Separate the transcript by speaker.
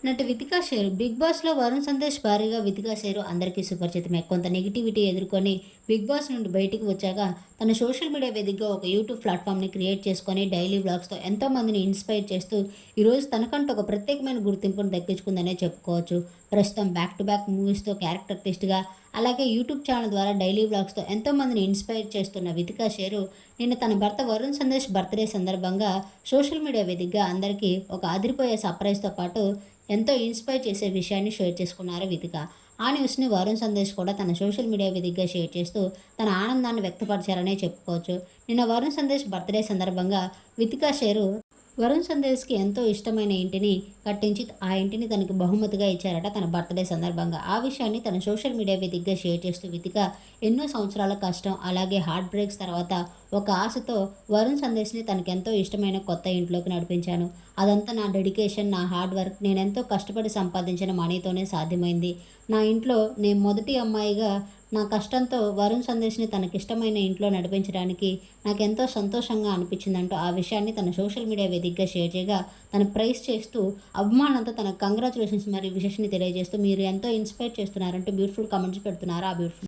Speaker 1: నటి Vithika share 'big బాస్'లో Varun Sandesh భార్యగా Vithika share అందరికీ సుపరిచితమే. కొంత నెగటివిటీ ఎదుర్కొని 'బిగ్ బాస్' నుండి బయటికి వచ్చాక తన సోషల్ మీడియా వేదికగా ఒక యూట్యూబ్ ప్లాట్‌ఫామ్‌ని క్రియేట్ చేసుకొని డైలీ వ్లాగ్స్‌తో ఎంతో మందిని ఇన్‌స్పైర్ చేస్తూ ఈరోజు తనకంటూ ఒక ప్రత్యేకమైన గుర్తింపును దక్కించుకుందనే చెప్పుకోవచ్చు. ప్రస్తుతం బ్యాక్ టు బ్యాక్ మూవీస్‌తో క్యారెక్టర్ ఆర్టిస్ట్‌గా అలాగే యూట్యూబ్ ఛానల్ ద్వారా డైలీ వ్లాగ్స్‌తో ఎంతో మందిని ఇన్‌స్పైర్ చేస్తున్న వితికా షేరు నిన్న తన భర్త వరుణ్ సందేశ్ బర్త్‌డే సందర్భంగా సోషల్ మీడియా వేదికగా అందరికీ ఒక అదిరిపోయే సర్ప్రైజ్‌తో పాటు ఎంతో ఇన్స్పైర్ చేసే విషయాన్ని షేర్ చేసుకున్నారు వితిక. ఆ న్యూస్‌ని వరుణ్ సందేశ్ కూడా తన సోషల్ మీడియా వేదికగా షేర్ చేస్తూ తన ఆనందాన్ని వ్యక్తపరిచారనే చెప్పుకోవచ్చు. నిన్న వరుణ్ సందేశ్ బర్త్‌డే సందర్భంగా వితికా షేరు వరుణ్ సందేశ్‌కి ఎంతో ఇష్టమైన ఇంటిని కట్టించి, ఆ ఇంటిని తనకి బహుమతిగా ఇచ్చారట తన బర్త్‌డే సందర్భంగా. ఆ విషయాన్ని తన సోషల్ మీడియా వేదికగా షేర్ చేస్తూ వితిక ఎన్నో సంవత్సరాల కష్టం, అలాగే హార్ట్ బ్రేక్స్ తర్వాత ఒక ఆశతో వరుణ్ సందేశ్‌ని తనకెంతో ఇష్టమైన కొత్త ఇంట్లోకి నడిపించాను. అదంతా నా డెడికేషన్, నా హార్డ్ వర్క్, నేనెంతో కష్టపడి సంపాదించిన మనీతోనే సాధ్యమైంది. నా ఇంట్లో నేను మొదటి అమ్మాయిగా నా కష్టంతో వరుణ్ సందేశ్‌ని తనకిష్టమైన ఇంట్లో నడిపించడానికి నాకెంతో సంతోషంగా అనిపించిందంటూ ఆ విషయాన్ని తన సోషల్ మీడియా వేదికగా షేర్ చేయగా, తను ప్రైజ్ చేస్తూ అభిమానులంతా తనకు కంగ్రాచ్యులేషన్స్ మరియు విషెస్‌ని తెలియజేస్తూ మీరు ఎంతో ఇన్‌స్పైర్ చేస్తున్నారంటూ బ్యూటిఫుల్ కామెంట్స్ పెడుతున్నారు. ఆ బ్యూటిఫుల్